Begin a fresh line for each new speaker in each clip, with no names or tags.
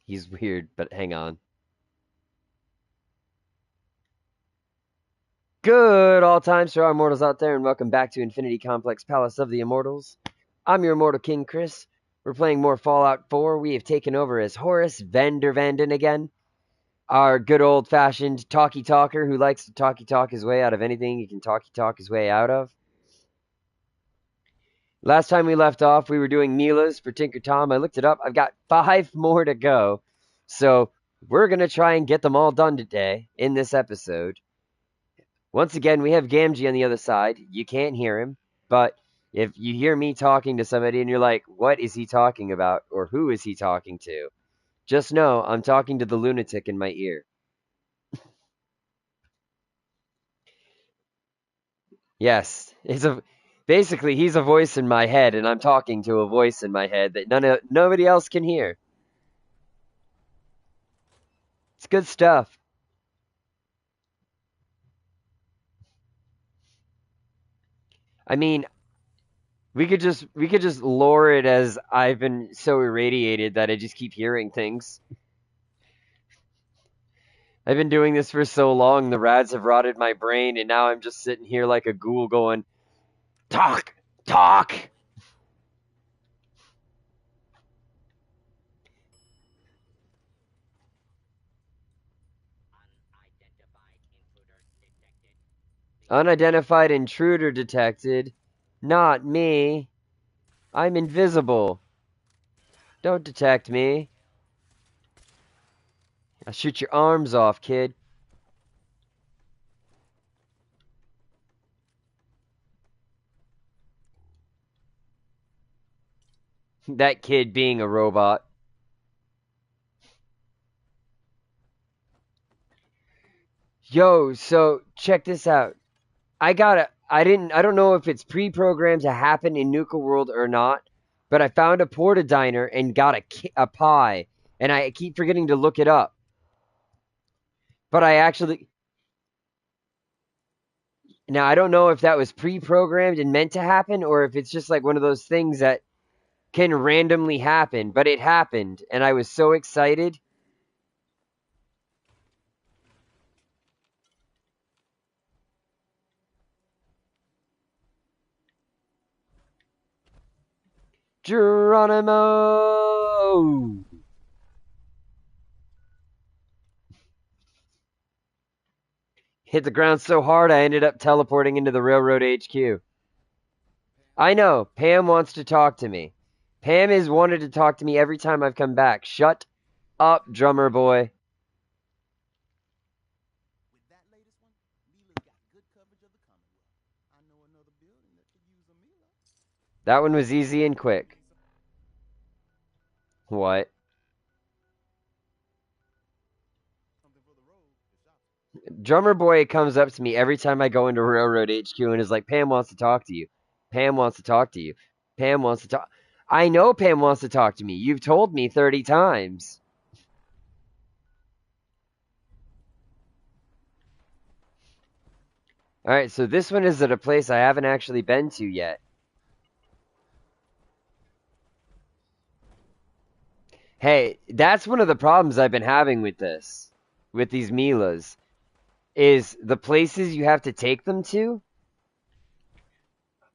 He's weird, but hang on. Good all times to our immortals out there, and welcome back to Infinity Complex Palace of the Immortals. I'm your immortal king, Chris. We're playing more Fallout 4. We have taken over as Horace Vandervanden again, our good old-fashioned talkie talker who likes to talkie talk his way out of anything he can talkie talk his way out of. Last time we left off, we were doing MILAs for Tinker Tom. I looked it up. I've got 5 more to go, so we're gonna try and get them all done today in this episode. Once again, we have Gamgee on the other side. You can't hear him, but if you hear me talking to somebody and you're like, what is he talking about? Or who is he talking to? Just know I'm talking to the lunatic in my ear. Yes, basically he's a voice in my head, and I'm talking to a voice in my head that nobody else can hear. It's good stuff. I mean, we could just lore it as I've been so irradiated that I just keep hearing things. I've been doing this for so long, the rads have rotted my brain, and now I'm just sitting here like a ghoul going, talk, talk. Unidentified intruder detected. Not me. I'm invisible. Don't detect me. I'll shoot your arms off, kid. That kid being a robot. Yo, so check this out. I don't know if it's pre-programmed to happen in Nuka World or not, but I found a porta diner and got a pie, and I keep forgetting to look it up. But now I don't know if that was pre-programmed and meant to happen, or if it's just like one of those things that can randomly happen, but it happened, and I was so excited. Geronimo! Hit the ground so hard I ended up teleporting into the railroad HQ. I know, Pam wants to talk to me. Pam has wanted to talk to me every time I've come back. Shut up, drummer boy.
With that latest one, MILA's got good coverage of the Commonwealth. I know another building that could use a MILA.
That one was easy and quick. What?
Something for the road.
Drummer boy comes up to me every time I go into Railroad HQ and is like, Pam wants to talk to you. Pam wants to talk to you. Pam wants to talk. I know Pam wants to talk to me. You've told me 30 times. Alright, so this one is at a place I haven't actually been to yet. Hey, that's one of the problems I've been having with this, with these MILAs, is the places you have to take them to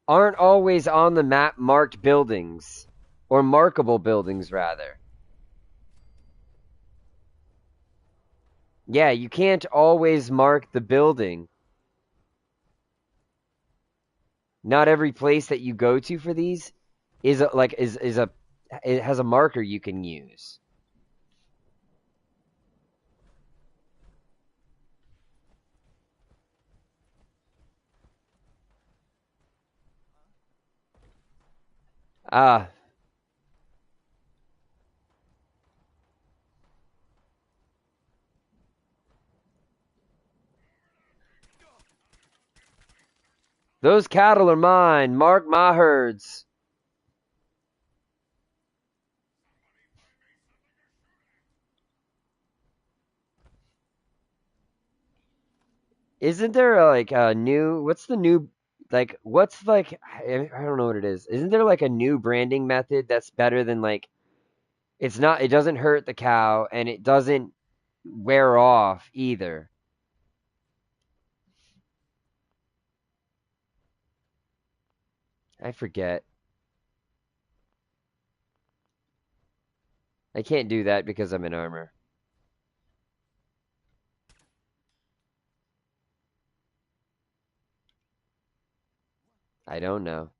aren't always on the map marked buildings, or markable buildings, rather. Yeah, you can't always mark the building. Not every place that you go to for these is it has a marker you can use. Ah, those cattle are mine. Mark my herds. Isn't there like a new? What's the new? Like, what's like? I don't know what it is. Isn't there like a new branding method that's better than like It's not. It doesn't hurt the cow, and it doesn't wear off either. I forget. I can't do that because I'm in armor. I don't know.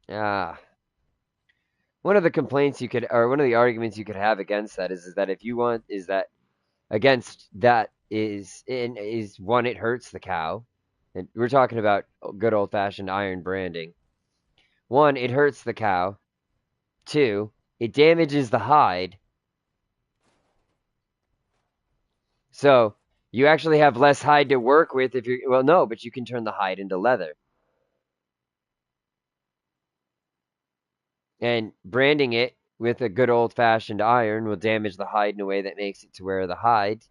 Ah, one of the complaints you could, or one of the arguments you could have against that is that if you want, is that against that is one, it hurts the cow, and we're talking about good old fashioned iron branding. One, it hurts the cow. Two, it damages the hide. So you actually have less hide to work with if you're, well, no, but you can turn the hide into leather. And branding it with a good old fashioned iron will damage the hide in a way that makes it to where the hide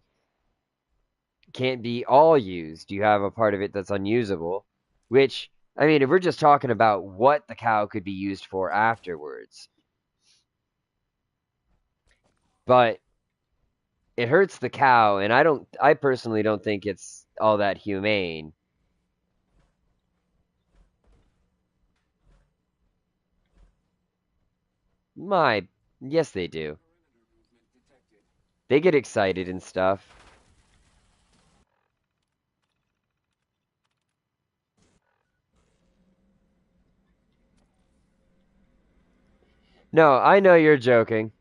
can't be all used. You have a part of it that's unusable, which, I mean, if we're just talking about what the cow could be used for afterwards, but it hurts the cow, and I personally don't think it's all that humane. My, yes, they do. They get excited and stuff. No, I know you're joking.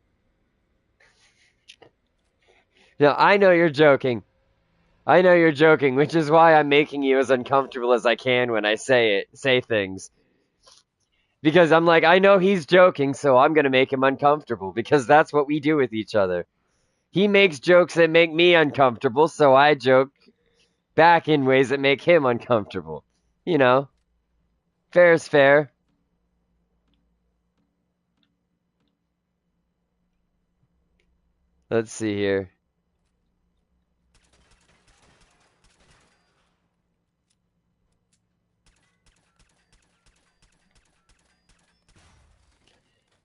No, I know you're joking. I know you're joking, which is why I'm making you as uncomfortable as I can when I say things. Because I'm like, I know he's joking, so I'm going to make him uncomfortable because that's what we do with each other. He makes jokes that make me uncomfortable, so I joke back in ways that make him uncomfortable. You know, fair is fair. Let's see here.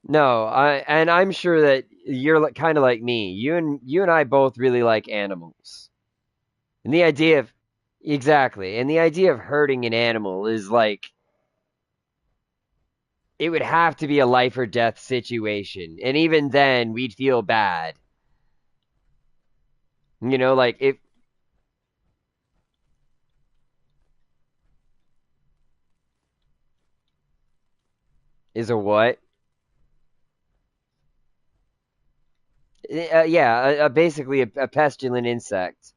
No, I'm sure that you're kind of like me. You and I both really like animals. And the idea of exactly, and the idea of hurting an animal is like it would have to be a life or death situation. And even then, we'd feel bad. You know, like if is a what? Yeah, basically a pestilent insect.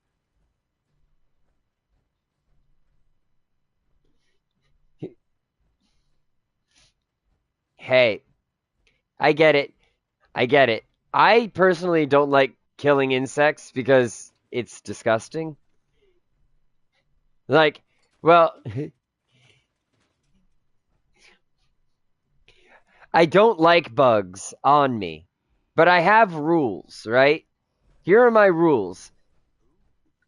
Hey, I get it. I get it. I personally don't like killing insects because it's disgusting. Like, well, I don't like bugs on me, but I have rules, right? Here are my rules.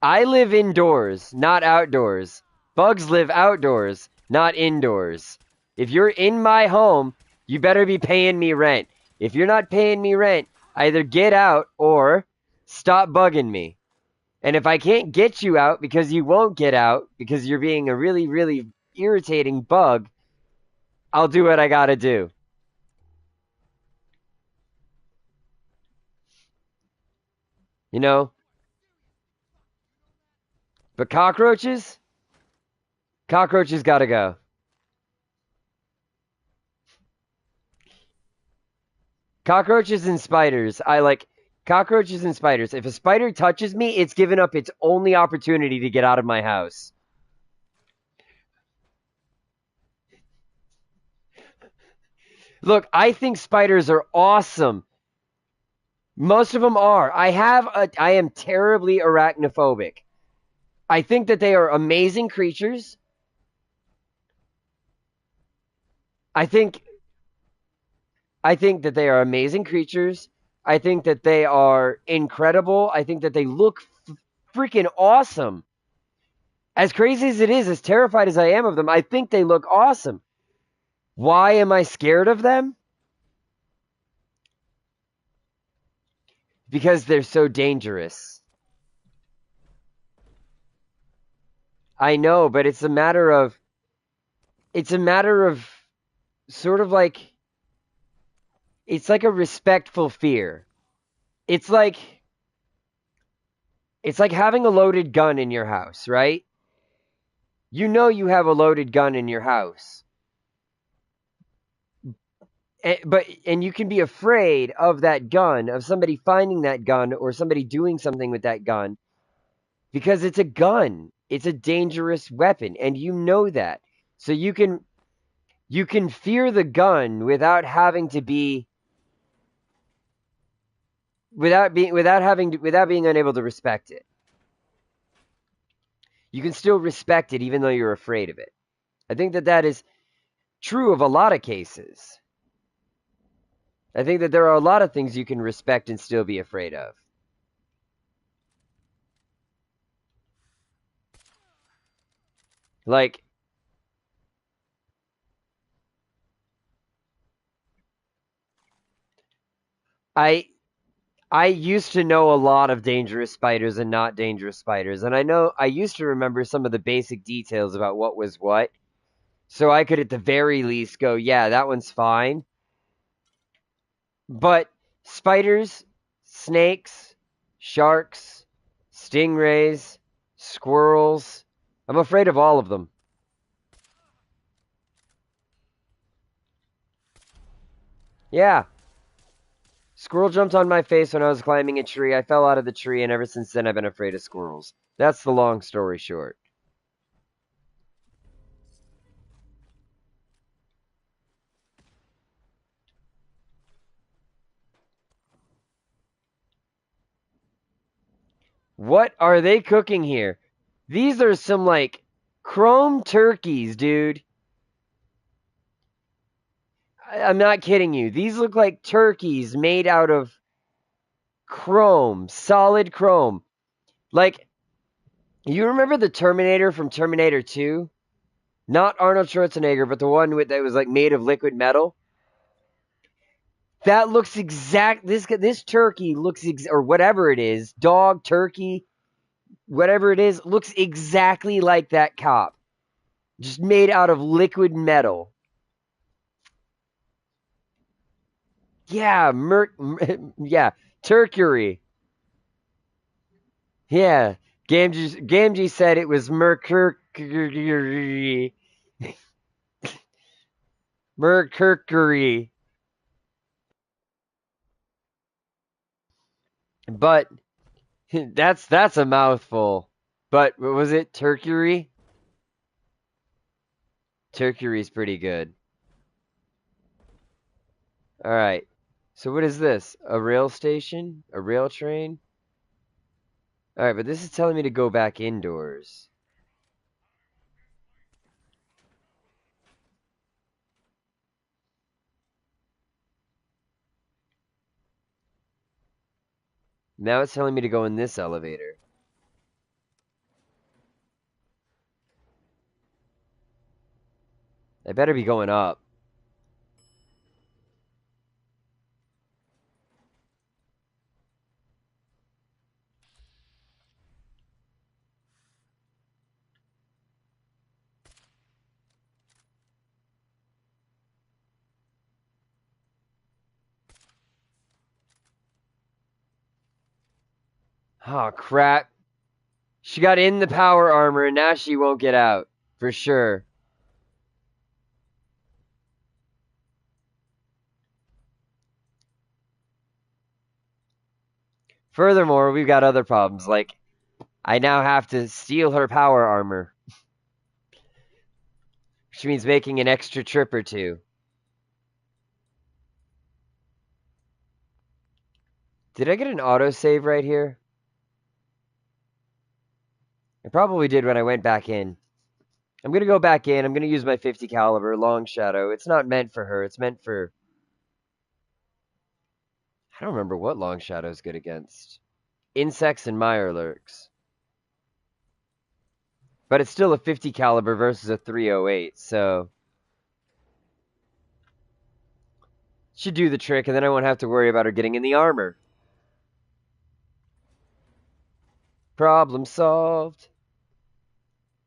I live indoors, not outdoors. Bugs live outdoors, not indoors. If you're in my home, you better be paying me rent. If you're not paying me rent, either get out or stop bugging me. And if I can't get you out because you won't get out because you're being a really, really irritating bug, I'll do what I gotta do. You know? But cockroaches? Cockroaches gotta go. Cockroaches and spiders. I like cockroaches and spiders. If a spider touches me, it's given up its only opportunity to get out of my house. Look, I think spiders are awesome. Most of them are. I am terribly arachnophobic. I think that they are amazing creatures. I think I think that they are amazing creatures. I think that they are incredible. I think that they look freaking awesome. As crazy as it is, as terrified as I am of them, I think they look awesome. Why am I scared of them? Because they're so dangerous. I know, but it's a matter of sort of like, it's like a respectful fear. It's like, it's like having a loaded gun in your house, right? You know you have a loaded gun in your house. And you can be afraid of that gun, of somebody finding that gun or somebody doing something with that gun because it's a gun. It's a dangerous weapon and you know that. So you can fear the gun without having to be without being unable to respect it. You can still respect it even though you're afraid of it. I think that is true of a lot of cases. I think that there are a lot of things you can respect and still be afraid of. Like I I used to know a lot of dangerous spiders and not dangerous spiders, and I used to remember some of the basic details about what was what, so I could at the very least go, yeah, that one's fine. But spiders, snakes, sharks, stingrays, squirrels, I'm afraid of all of them. Yeah. Squirrel jumped on my face when I was climbing a tree. I fell out of the tree, and ever since then I've been afraid of squirrels. That's the long story short. What are they cooking here? These are some like chrome turkeys, dude. I'm not kidding you. These look like turkeys made out of chrome, solid chrome. Like, you remember the Terminator from Terminator 2? Not Arnold Schwarzenegger, but the one that was like made of liquid metal. That looks exact. This turkey looks or whatever it is, dog, turkey, whatever it is, looks exactly like that cop, just made out of liquid metal. Yeah, yeah, Mercury. Yeah, Gamgee said it was Mercury. Mercury. But that's a mouthful. But what was it? Turcury? Turcury's pretty good. All right. So what is this? A rail station? A rail train? All right, but this is telling me to go back indoors. Now it's telling me to go in this elevator. I better be going up. Oh, crap. She got in the power armor and now she won't get out. For sure. Furthermore, we've got other problems. Like, I now have to steal her power armor, which means making an extra trip or two. Did I get an autosave right here? I probably did when I went back in. I'm gonna go back in. I'm gonna use my 50 caliber long shadow. It's not meant for her. It's meant for. I don't remember what long shadow is good against. Insects and mirelurks. But it's still a 50 caliber versus a 308, so should do the trick, and then I won't have to worry about her getting in the armor. Problem solved.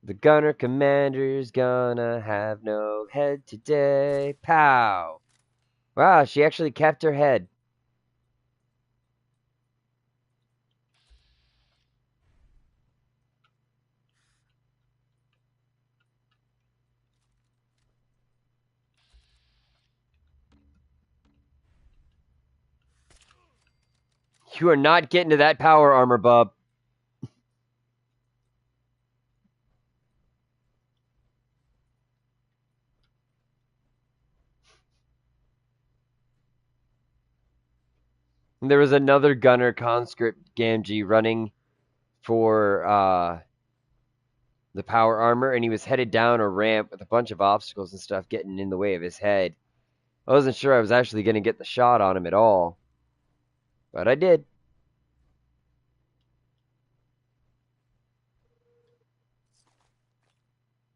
The gunner commander's gonna have no head today. Pow! Wow, she actually kept her head. You are not getting to that power armor, bub. And there was another gunner conscript Gamgee running for the power armor, and he was headed down a ramp with a bunch of obstacles and stuff getting in the way of his head. I wasn't sure I was actually going to get the shot on him at all, but I did.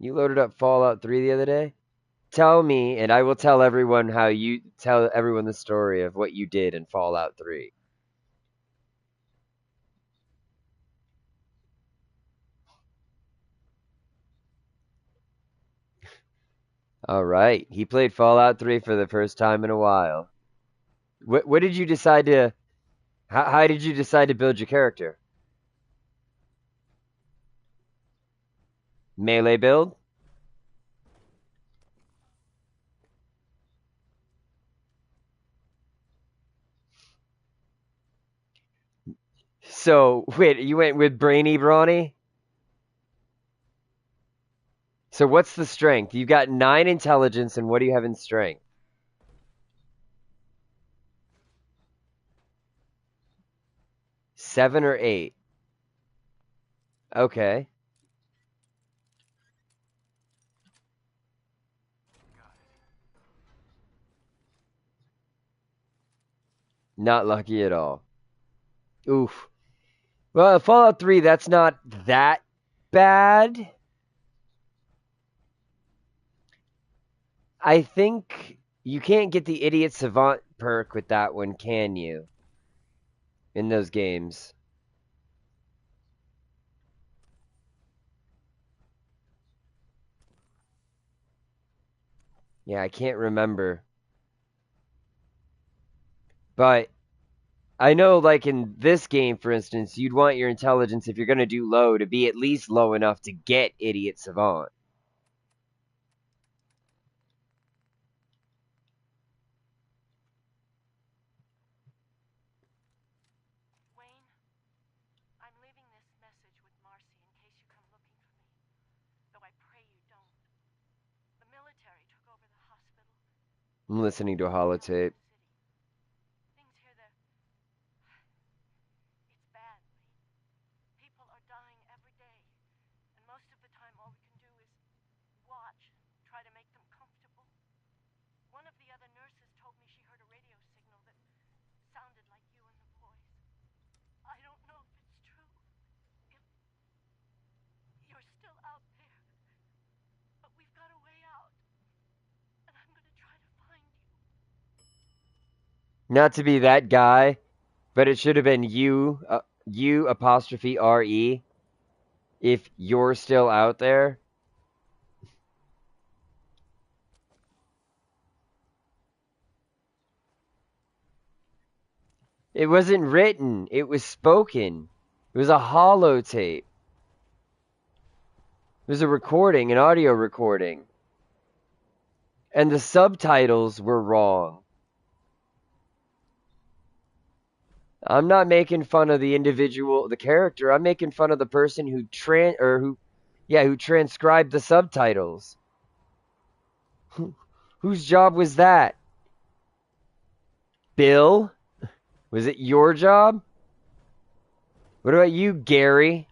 You loaded up Fallout 3 the other day? Tell me, and I will tell everyone how you tell everyone the story of what you did in Fallout 3. All right, he played Fallout 3 for the first time in a while. What did you decide to? How did you decide to build your character? Melee build? So wait, you went with Brainy Brawny? So what's the strength? You got 9 intelligence, and what do you have in strength? 7 or 8? Okay. Not lucky at all. Oof. Well, Fallout 3, that's not that bad. I think you can't get the Idiot Savant perk with that one, can you? In those games. Yeah, I can't remember. But I know, like in this game, for instance, you'd want your intelligence, if you're going to do low, to be at least low enough to get Idiot Savant.
Wayne, I'm leaving this message with Marcy in case you come looking for me. Though I pray you don't. The military took over the hospital.
I'm listening to a holotape.
Things here, it's bad, Wayne. People are dying every day. And most of the time all we can do is watch and try to make them comfortable. One of the other nurses told me she heard a radio signal that sounded like you and the boys. I don't know if it's true. If you're still out there. But we've got a way out. And I'm gonna try to find you.
Not to be that guy, but it should have been you apostrophe RE if you're still out there. It wasn't written, it was spoken. It was a holotape. It was a recording, an audio recording. And the subtitles were wrong. I'm not making fun of the character. I'm making fun of the person who transcribed the subtitles. Whose job was that? Bill? Was it your job? What about you, Gary?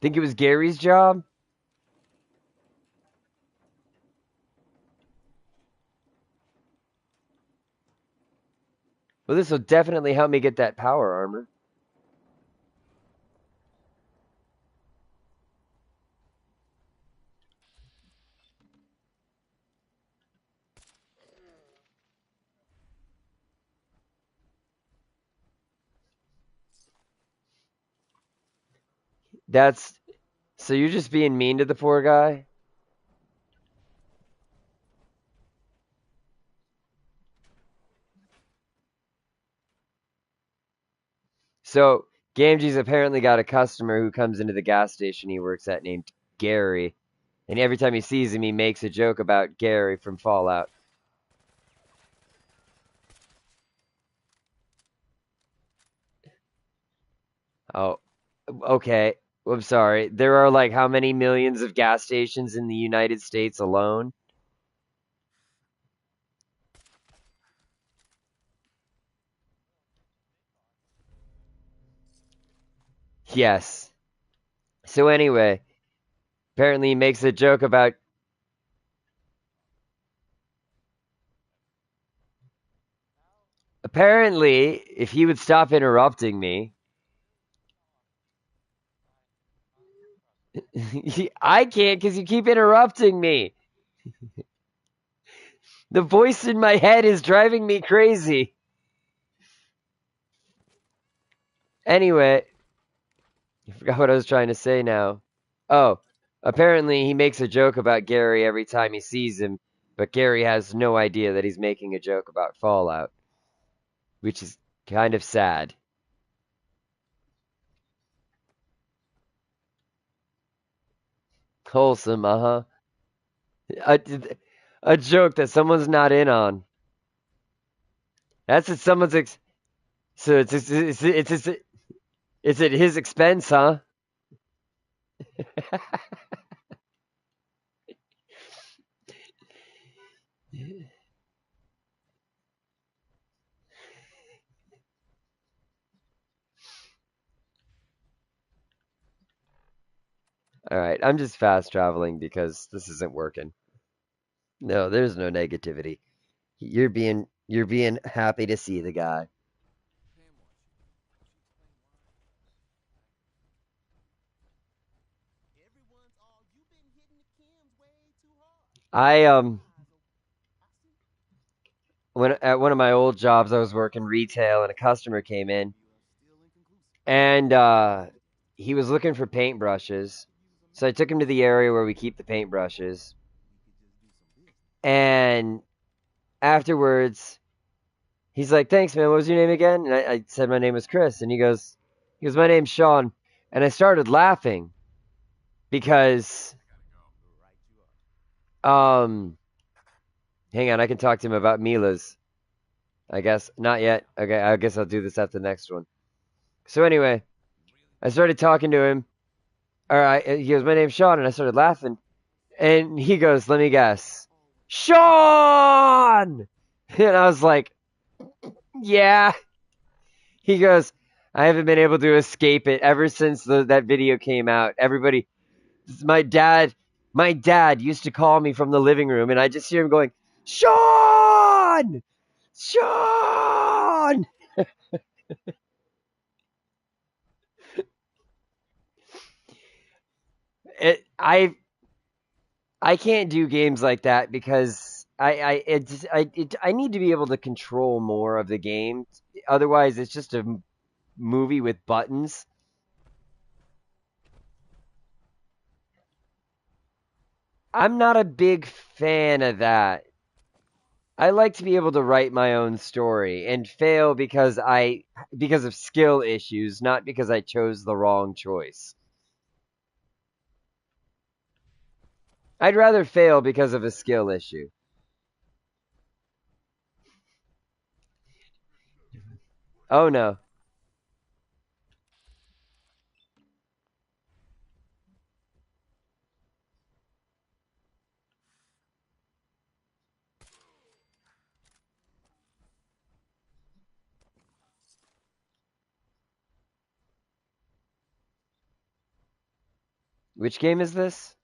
Think it was Gary's job? Well, this will definitely help me get that power armor. That's so you're just being mean to the poor guy? So Gamgee's apparently got a customer who comes into the gas station he works at named Gary, and every time he sees him, he makes a joke about Gary from Fallout. Oh, okay. I'm sorry. There are like how many millions of gas stations in the United States alone? Yes. So anyway, apparently he makes a joke about. Apparently, if he would stop interrupting me, I can't because you keep interrupting me. The voice in my head is driving me crazy. Anyway, I forgot what I was trying to say now. Oh, apparently he makes a joke about Gary every time he sees him, but Gary has no idea that he's making a joke about Fallout, which is kind of sad. Wholesome, uh-huh. A, a joke that someone's not in on. That's at someone's so it's at his expense, huh? All right, I'm just fast traveling because this isn't working. No, there's no negativity. You're being happy to see the guy.
Pam wants you. She explained why. Everyone's all you've been hitting the Kims way too hard.
I
Keep your eyes open. I see.
when at one of my old jobs I was working retail and a customer came in
You're still inconclusive.
and he was looking for paintbrushes.
We could use a
So I
MILA.
took him to the area where we keep the paintbrushes.
We could just do some business.
And afterwards he's like, "Thanks, man. What was your name again?" And I said my name was Chris, and he goes, "My name's Sean." And I started laughing because
Right you are.
um, hang on, I can talk to him about Mila's. I guess not yet. Okay, I guess I'll do this at the next one. So anyway,
Really?
I started talking to him. All right, he goes, "My name's Sean," and I started laughing. And he goes, "Let me guess, Sean." And I was like, "Yeah." He goes, "I haven't been able to escape it ever since that video came out. Everybody, my dad, my dad used to call me from the living room, and I just hear him going, Sean, Sean." It, I can't do games like that because I need to be able to control more of the game. Otherwise, it's just a movie with buttons. I'm not a big fan of that. I like to be able to write my own story and fail because of skill issues, not because I chose the wrong choice. I'd rather fail because of a skill issue. Oh no. Which game is this?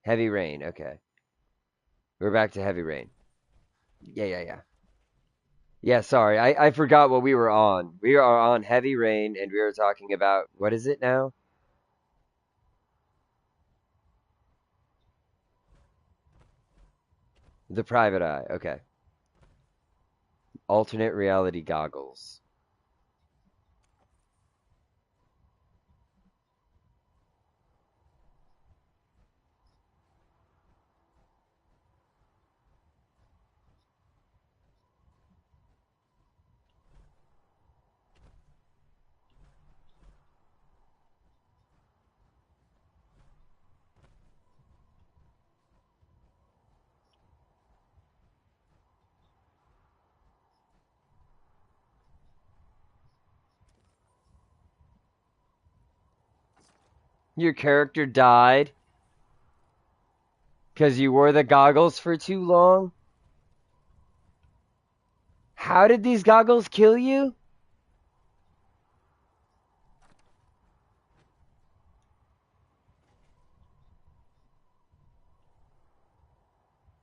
Heavy Rain. Okay. We're back to Heavy Rain. Yeah, yeah, yeah. Yeah, sorry. I forgot what we were on. We are on Heavy Rain and we were talking about what is it now? The Private Eye. Okay. Alternate reality goggles. Your character died because you wore the goggles for too long? How did these goggles kill you?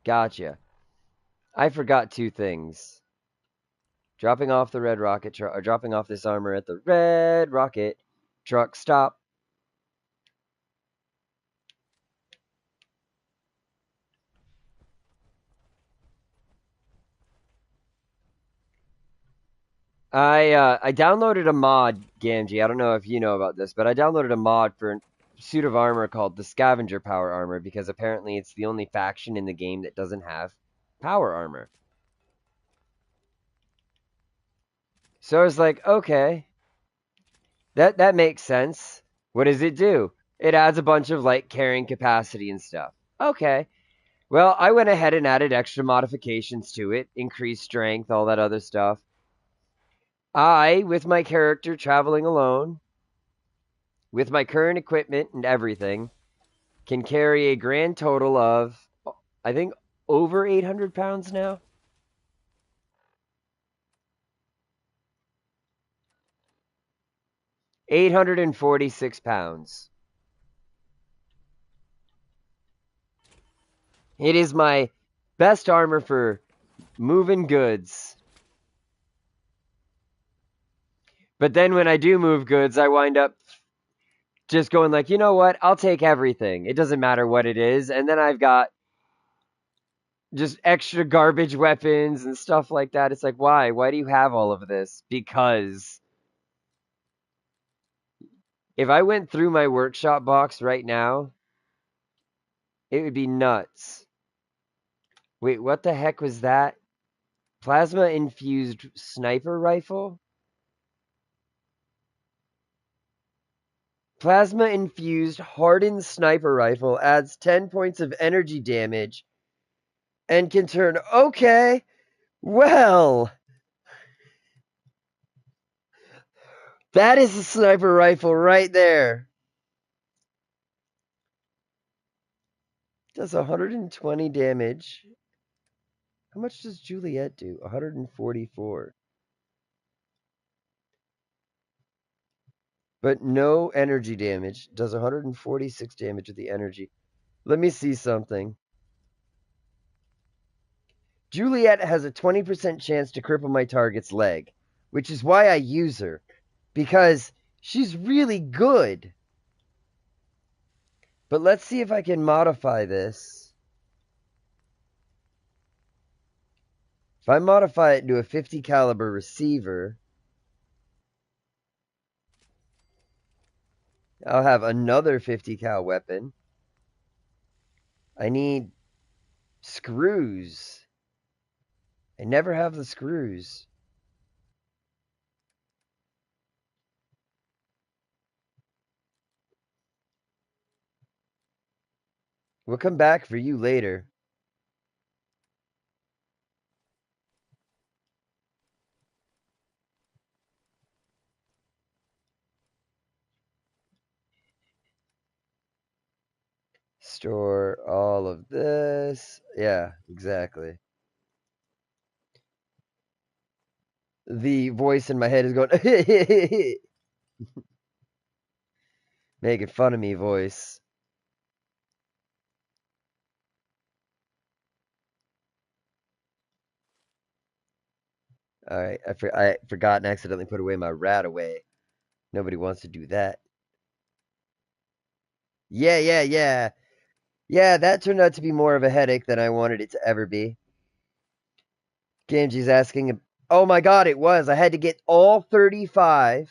Gotcha. I forgot two things. Dropping off the red rocket truck, or dropping off this armor at the red rocket truck stop. I downloaded a mod, Gamgee. I don't know if you know about this, but I downloaded a mod for a suit of armor called the Scavenger Power Armor because apparently it's the only faction in the game that doesn't have power armor. So I was like, okay, that makes sense. What does it do? It adds a bunch of like carrying capacity and stuff. Okay. Well, I went ahead and added extra modifications to it, increased strength, all that other stuff. I, with my character traveling alone, with my current equipment and everything, can carry a grand total of, I think, over 800 pounds now. 846 pounds. It is my best armor for moving goods. But then when I do move goods, I wind up just going like, you know what? I'll take everything. It doesn't matter what it is. And then I've got just extra garbage weapons and stuff like that. It's like, why? Why do you have all of this? Because if I went through my workshop box right now, it would be nuts. Wait, what the heck was that? Plasma infused sniper rifle? Plasma infused hardened sniper rifle adds 10 points of energy damage and can turn. Okay, well, that is a sniper rifle right there. Does 120 damage. How much does Juliet do? 144. But no energy damage. Does 146 damage with the energy. Let me see something. Juliet has a 20% chance to cripple my target's leg, which is why I use her. Because she's really good. But let's see if I can modify this. If I modify it to a 50 caliber receiver, I'll have another 50 cal weapon. I need screws. I never have the screws. We'll come back for you later. Store all of this. Yeah, exactly. The voice in my head is going, making fun of me voice. All right, I forgot and accidentally put away my rat away. Nobody wants to do that. Yeah. Yeah, that turned out to be more of a headache than I wanted it to ever be. Ganji's asking, oh my god, it was. I had to get all 35,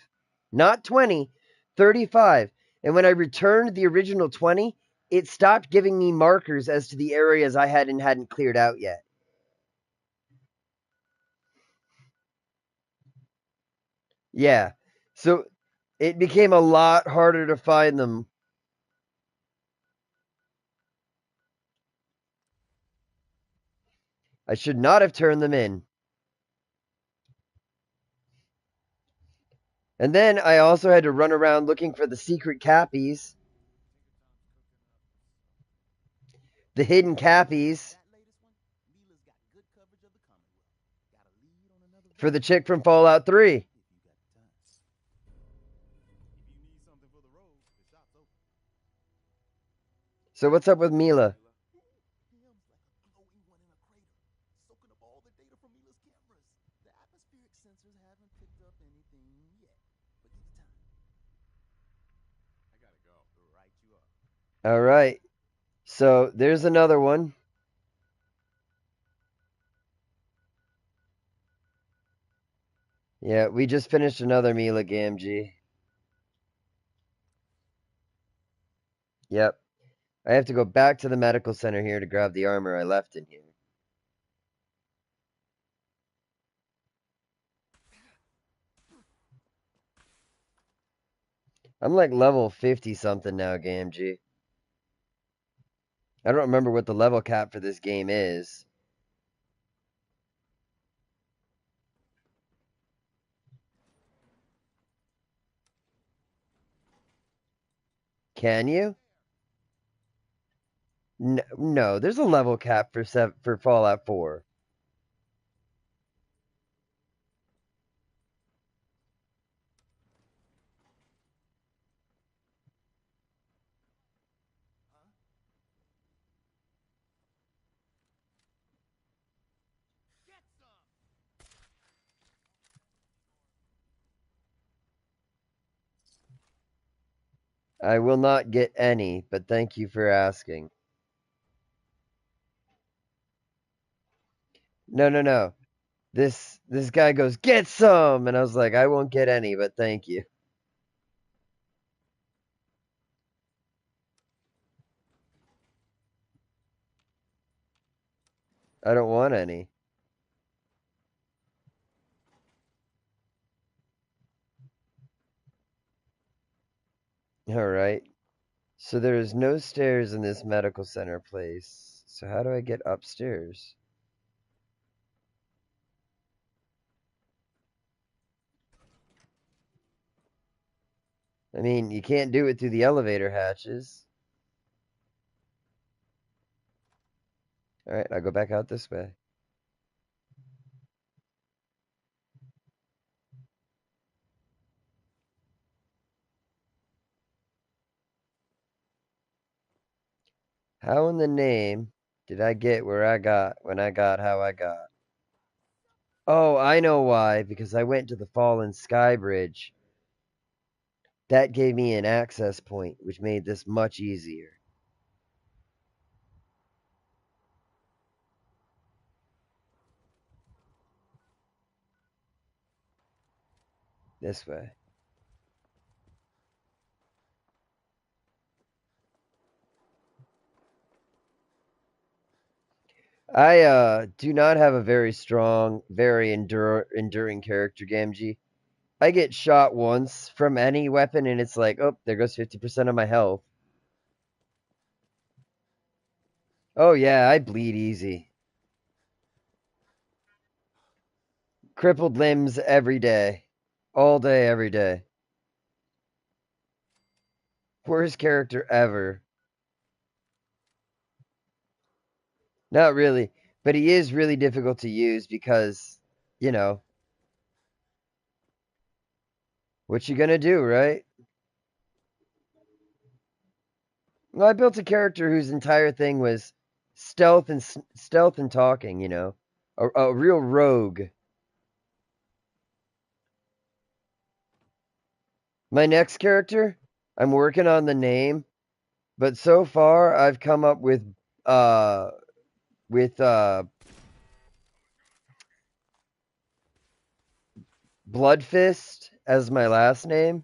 not 20, 35. And when I returned the original 20, it stopped giving me markers as to the areas I hadn't cleared out yet. Yeah. So it became a lot harder to find them. I should not have turned them in. And then I also had to run around looking for the secret cappies. The hidden cappies
That latest one, MILA's got good coverage of the Commonwealth. Got a lead on another
for the
villain
chick from Fallout 3.
if you got the time. If you need something for the road, the shop's open.
So what's up with MILA?
Him's like a glowing one in a crater, soaking up all the data from MILA's cameras. The atmospheric sensors haven't picked up anything yet, but give it time. I gotta go. Right you are.
All right. So there's another one. Yeah, we just finished another MILA game, G. Yep. I have to go back to the medical center here to grab the armor I left in here. I'm like level 50 something now, game G. I don't remember what the level cap for this game is. Can you? No, there's a level cap for Fallout 4.
Get some!
I will not get any, but thank you for asking. No. This guy goes, "Get some!" And I was like, "I won't get any, but thank you." I don't want any. All right. So there is no stairs in this medical center place. So how do I get upstairs? I mean, you can't do it through the elevator hatches. All right, I'll go back out this way. How in the name did I get where I got when I got how I got? Oh, I know why. Because I went to the Fallen Sky Bridge. That gave me an access point, which made this much easier. This way. I do not have a very strong, very enduring character, Gamgee. I get shot once from any weapon and it's like, oh, there goes 50% of my health. Oh yeah, I bleed easy. Crippled limbs every day. All day, every day. Worst character ever. Not really, but he is really difficult to use because, you know, what you gonna do, right? Well, I built a character whose entire thing was stealth and talking, you know. A real rogue. My next character, I'm working on the name, but so far I've come up uh with Bloodfist as my last name.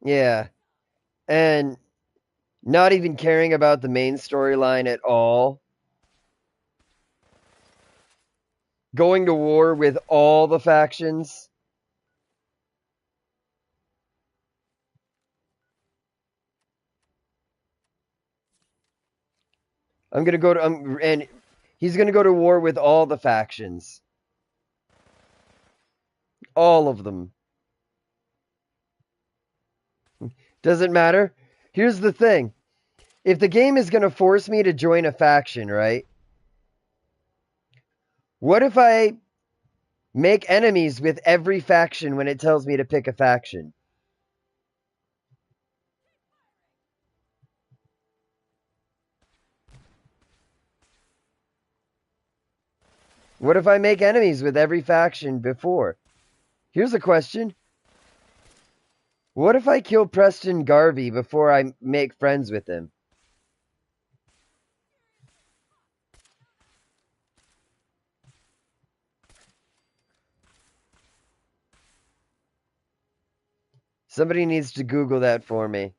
Yeah. And not even caring about the main storyline at all. Going to war with all the factions. I'm gonna go to and he's gonna go to war with all the factions. All of them. Doesn't matter. Here's the thing. if the game is going to force me to join a faction, right? What if I make enemies with every faction when it tells me to pick a faction? What if I make enemies with every faction before? Here's a question. What if I kill Preston Garvey before I make friends with him? Somebody needs to Google that for me.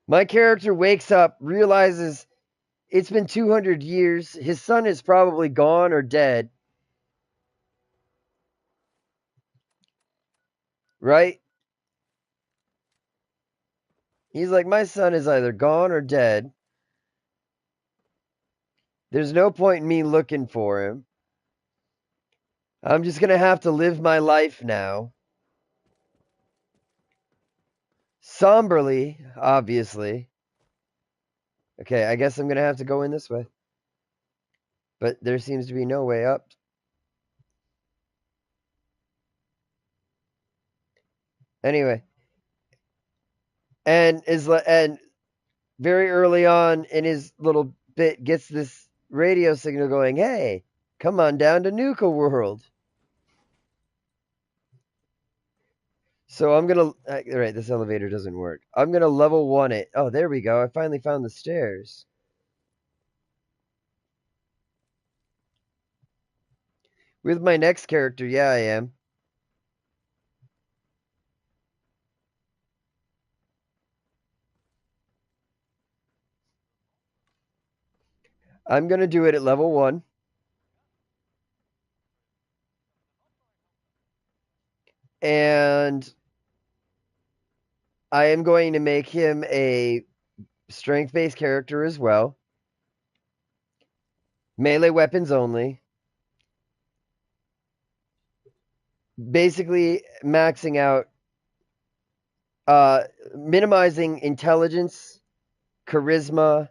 My character wakes up, realizes it's been 200 years, his son is probably gone or dead, right? He's like, my son is either gone or dead. There's no point in me looking for him. I'm just going to have to live my life now. Somberly, obviously. Okay, I guess I'm going to have to go in this way. But there seems to be no way up. Anyway. And very early on in his little bit gets this radio signal going, hey, come on down to Nuka World. So I'm going to, right, this elevator doesn't work. I'm going to level 1 it. Oh, there we go. I finally found the stairs. With my next character, yeah, I am. I'm going to do it at level 1. And I am going to make him a strength-based character as well. Melee weapons only. Basically maxing out, minimizing intelligence, charisma,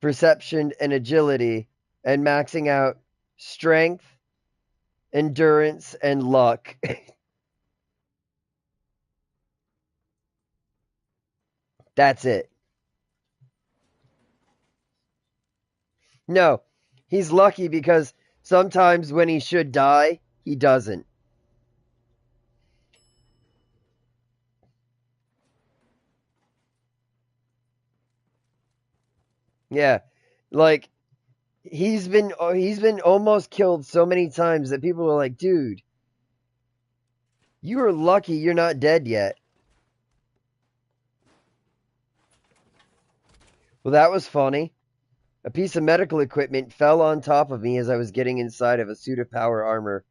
perception, and agility, and maxing out strength, endurance, and luck. That's it. No, he's lucky because sometimes when he should die, he doesn't. Yeah, like he's been almost killed so many times that people are like, dude, you are lucky you're not dead yet. Well, that was funny. A piece of medical equipment fell on top of me as I was getting inside of a suit of power armor.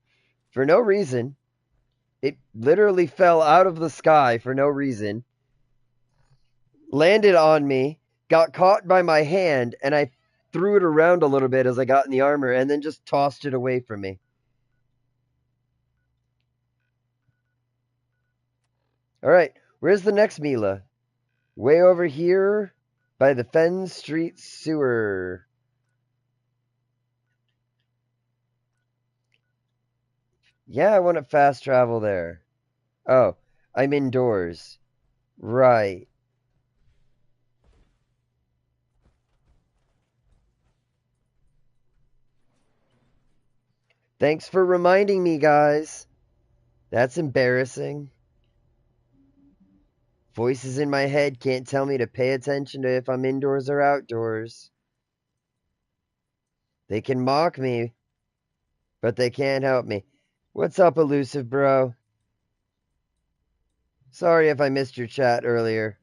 For no reason. It literally fell out of the sky for no reason. Landed on me, got caught by my hand, and I threw it around a little bit as I got in the armor and then just tossed it away from me. Alright, where's the next MILA? Way over here by the Fen Street sewer. Yeah, I want to fast travel there. Oh, I'm indoors. Right. Thanks for reminding me, guys. That's embarrassing. Voices in my head can't tell me to pay attention to if I'm indoors or outdoors. They can mock me, but they can't help me. What's up, elusive bro? Sorry if I missed your chat earlier.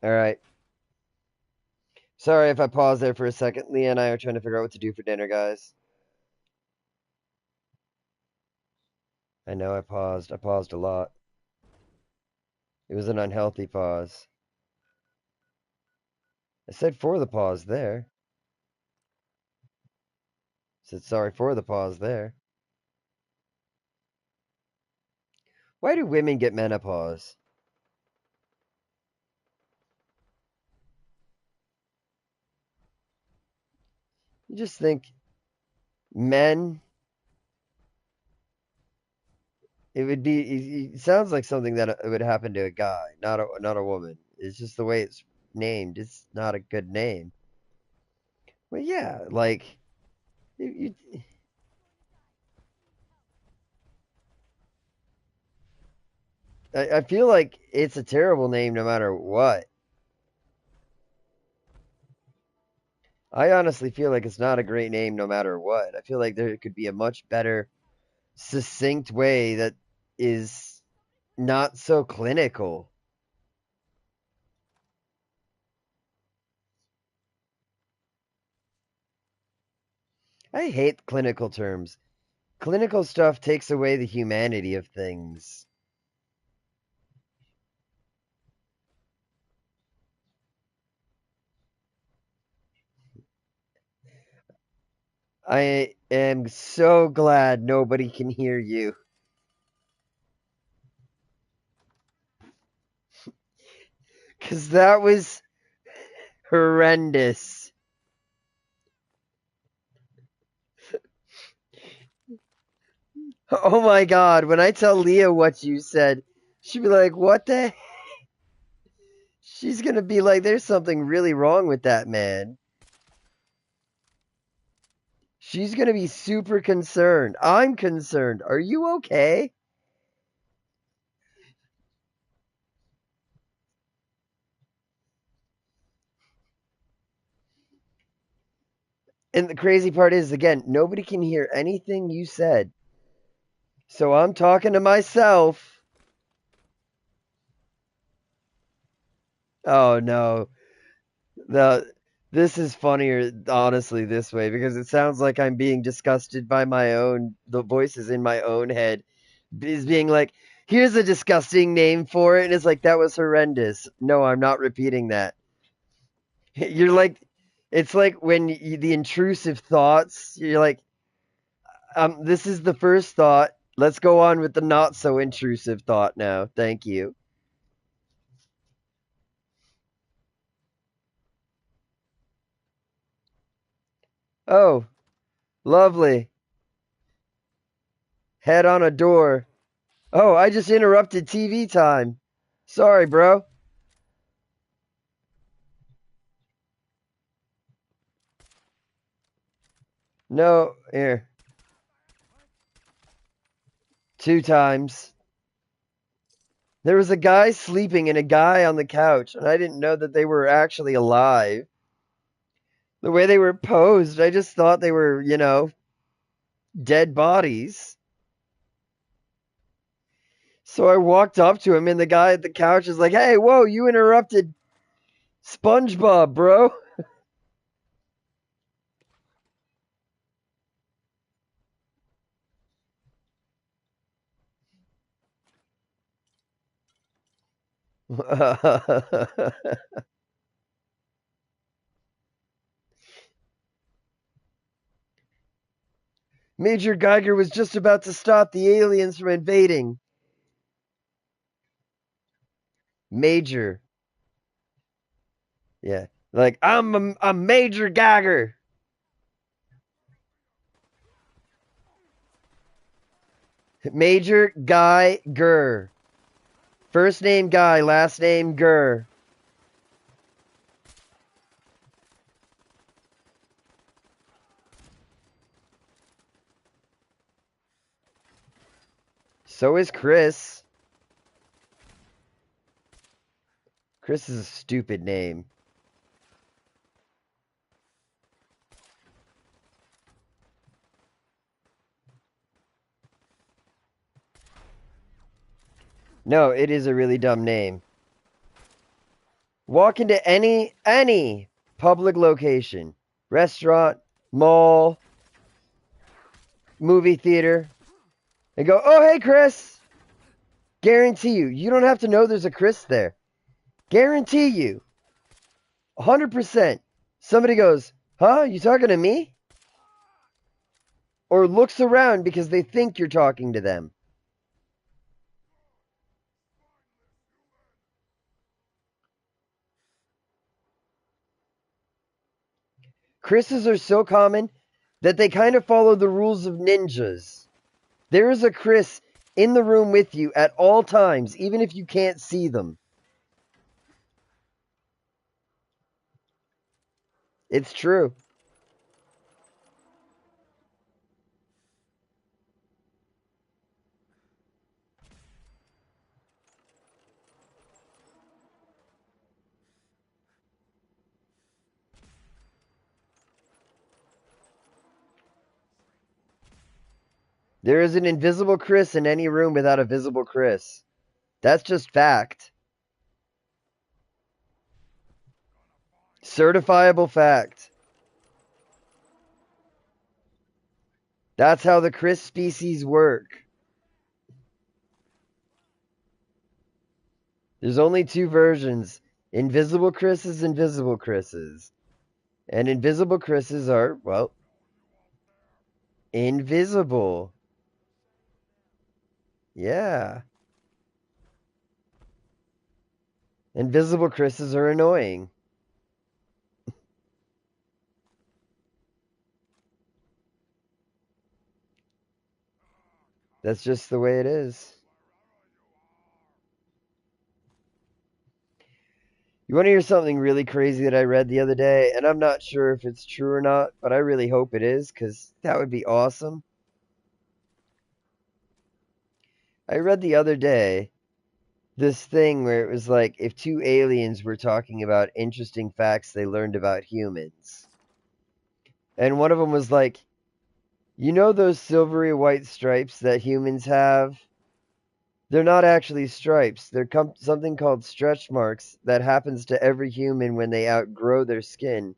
Alright. Sorry if I paused there for a second. Leah and I are trying to figure out what to do for dinner, guys. I know I paused. I paused a lot. It was an unhealthy pause. I said for the pause there. I said sorry for the pause there. Why do women get menopause? You just think men, it would be, it sounds like something that would happen to a guy, not a woman. It's just the way it's named. It's not a good name. Well, yeah, like, you, I feel like it's a terrible name no matter what. I honestly feel like it's not a great name no matter what. I feel like there could be a much better, succinct way that is not so clinical. I hate clinical terms. Clinical stuff takes away the humanity of things. I am so glad nobody can hear you. Because that was horrendous. Oh my god, when I tell Leah what you said, she'd be like, what the? She's gonna be like, there's something really wrong with that man. She's gonna be super concerned. I'm concerned. Are you okay? And the crazy part is, again, nobody can hear anything you said. So I'm talking to myself. Oh no. The this is funnier, honestly, this way, because it sounds like I'm being disgusted by the voices in my own head. Is being like, here's a disgusting name for it, and it's like, that was horrendous. No, I'm not repeating that. You're like, it's like when the intrusive thoughts, you're like, this is the first thought. Let's go on with the not so intrusive thought now. Thank you. Oh, lovely. Head on a door. Oh, I just interrupted TV time. Sorry, bro. No, here. 2 times. There was a guy sleeping and a guy on the couch, and I didn't know that they were actually alive. The way they were posed, I just thought they were, dead bodies. So I walked up to him, and the guy at the couch is like, hey, whoa, you interrupted SpongeBob, bro. Major Geiger was just about to stop the aliens from invading. Major. Yeah. Like, I'm a Major Geiger. Major Guy Gurr. First name Guy, last name Gurr. So is Chris. Chris is a stupid name. No, it is a really dumb name. Walk into any public location, restaurant, mall, movie theater, and go, "Oh, hey, Chris." Guarantee you, you don't have to know there's a Chris there. Guarantee you, 100%. Somebody goes, "Huh? You talking to me?" Or looks around because they think you're talking to them. Chris's are so common that they kind of follow the rules of ninjas. There is a Chris in the room with you at all times, even if you can't see them. It's true. There is an invisible Chris in any room without a visible Chris. That's just fact. Certifiable fact. That's how the Chris species work. There's only two versions. Invisible Chris's, invisible Chris's. And invisible Chris's are, well, invisible. Yeah. Invisible Chris's are annoying. That's just the way it is. You want to hear something really crazy that I read the other day? And I'm not sure if it's true or not, but I really hope it is, because that would be awesome. I read the other day this thing where it was like if two aliens were talking about interesting facts they learned about humans. And one of them was like, you know those silvery white stripes that humans have? They're not actually stripes. They're something called stretch marks that happens to every human when they outgrow their skin.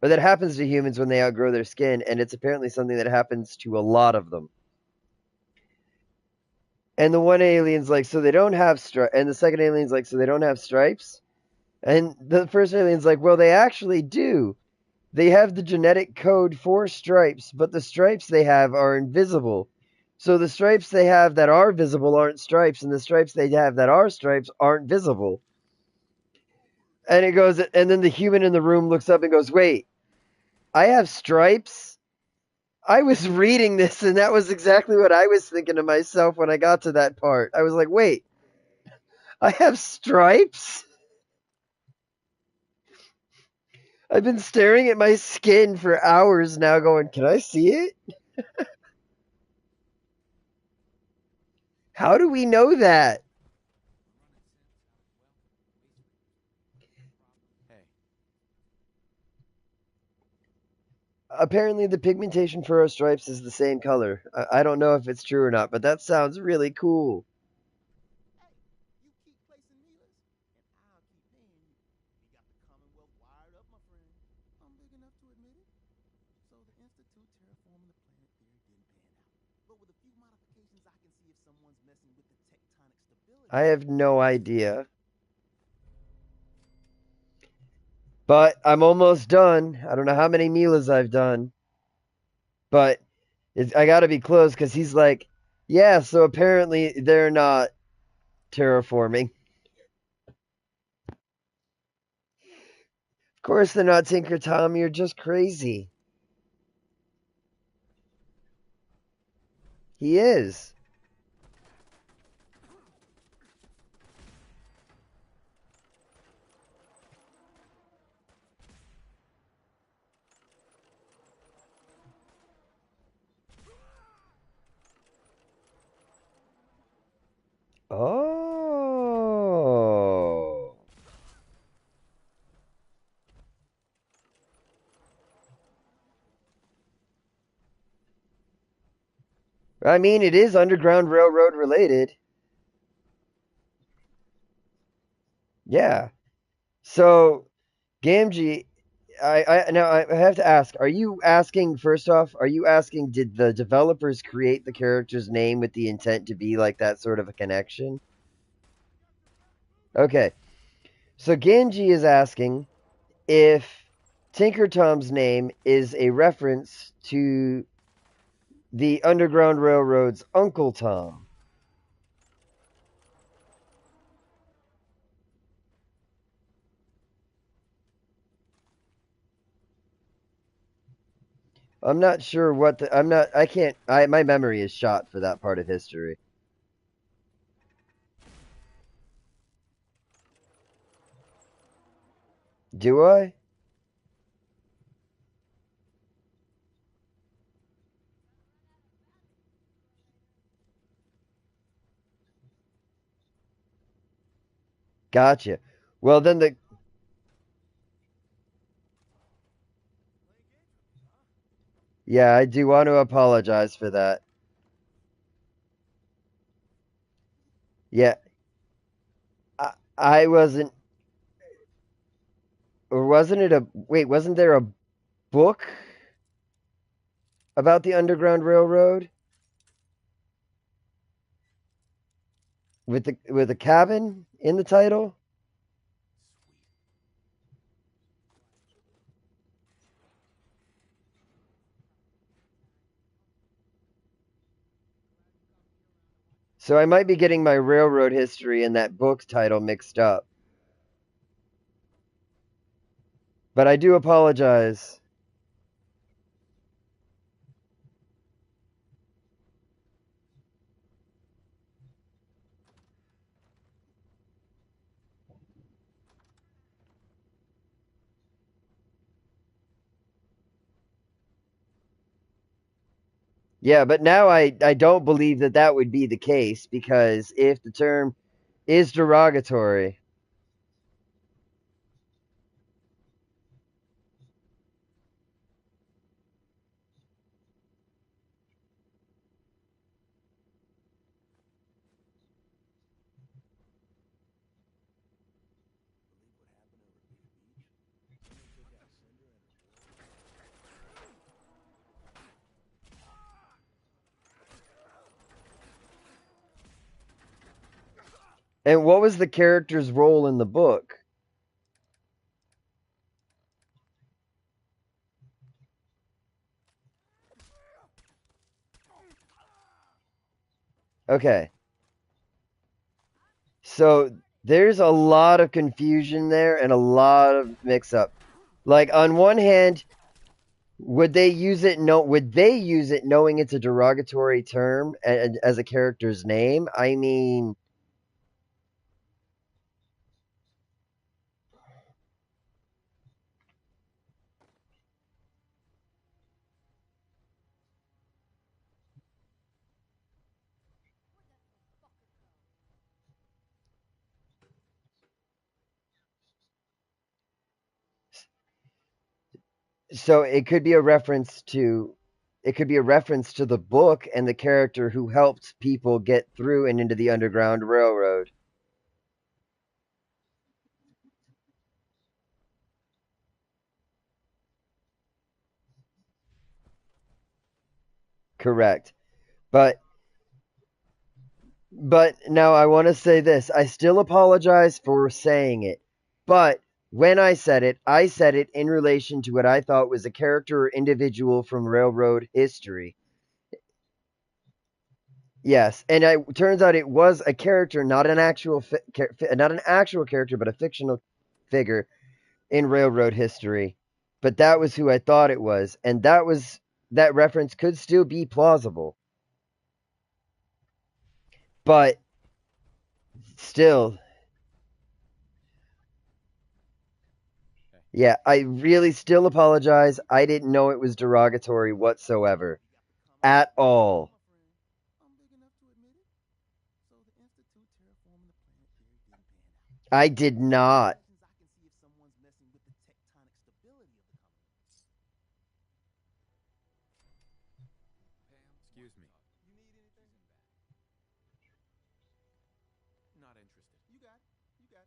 Or that happens to humans when they outgrow their skin, and it's apparently something that happens to a lot of them. And the one alien's like, so they don't have stripes. And the second alien's like, so they don't have stripes? And the first alien's like, well, they actually do. They have the genetic code for stripes, but the stripes they have are invisible. So the stripes they have that are visible aren't stripes, and the stripes they have that are stripes aren't visible. And it goes, and then the human in the room looks up and goes, wait, I have stripes? I was reading this, and that was exactly what I was thinking to myself when I got to that part. I was like, wait, I have stripes? I've been staring at my skin for hours now going, can I see it? How do we know that?
Hey,
Apparently the pigmentation for our stripes is the same color. I don't know if it's true or not, but that sounds really cool.
hey, you keep placing meters, and I'll keep paying you. We got the Commonwealth wired up, my friend. I'm big enough to admit it. So the Institute terraforming the planet theory didn't pan out. But with a few modifications, I can see if someone's messing with the tectonic stability.
I have no idea. But I'm almost done. I don't know how many Milas I've done. But I gotta be close because he's like, yeah, so apparently they're not terraforming. Of course they're not, Tinker Tom. You're just crazy. He is. Oh. I mean, it is Underground Railroad related. Yeah. So, Gamgee, I have to ask: are you asking first off? Are you asking did the developers create the character's name with the intent to be like that sort of a connection? Okay, so Gamgee is asking if Tinker Tom's name is a reference to the Underground Railroad's Uncle Tom. I'm not sure what the. I'm not. I can't. My memory is shot for that part of history. Do I? Gotcha. Well, then the. Yeah, I do want to apologize for that. Yeah, I wasn't. Or wasn't it a. Wait, wasn't there a book about the Underground Railroad with a cabin in the title? So I might be getting my railroad history and that book title mixed up. But I do apologize. Yeah, but now I don't believe that that would be the case because if the term is derogatory, and what was the character's role in the book? Okay, so there's a lot of confusion there and a lot of mix up. Like on one hand, would they use it? No, would they use it knowing it's a derogatory term as a character's name? I mean, so it could be a reference to the book and the character who helped people get through and into the Underground Railroad. Correct. But now I want to say this. I still apologize for saying it. But when I said it in relation to what I thought was a character or individual from railroad history. Yes, and it turns out it was a character, not an not an actual character, but a fictional figure in railroad history. But that was who I thought it was, and that reference could still be plausible. But still, yeah, I really still apologize. I didn't know it was derogatory whatsoever. At all. I did not.
Excuse me. Not interested. You got it. You got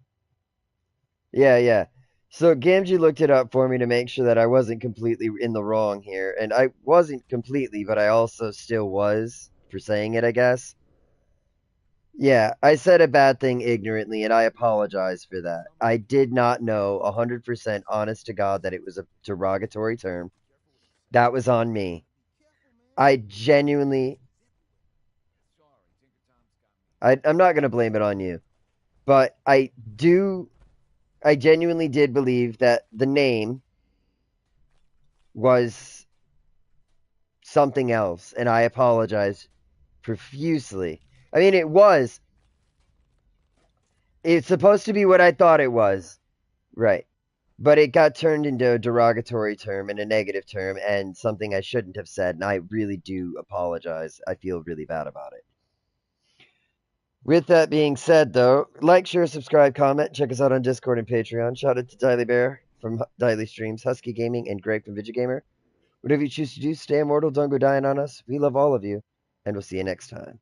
it.
Yeah, yeah. So Gamgee looked it up for me to make sure that I wasn't completely in the wrong here, and I wasn't completely, but I also still was for saying it, I guess. Yeah, I said a bad thing ignorantly, and I apologize for that. I did not know 100% honest to God that it was a derogatory term. That was on me. I genuinely, I'm not going to blame it on you, but I genuinely did believe that the name was something else, and I apologize profusely. I mean, it's supposed to be what I thought it was. Right. But it got turned into a derogatory term and a negative term and something I shouldn't have said, and I really do apologize. I feel really bad about it. With that being said, though, like, share, subscribe, comment. Check us out on Discord and Patreon. Shout out to Diley Bear from Diley Streams, Husky Gaming, and Greg from Vigigamer. Whatever you choose to do, stay immortal, don't go dying on us. We love all of you, and we'll see you next time.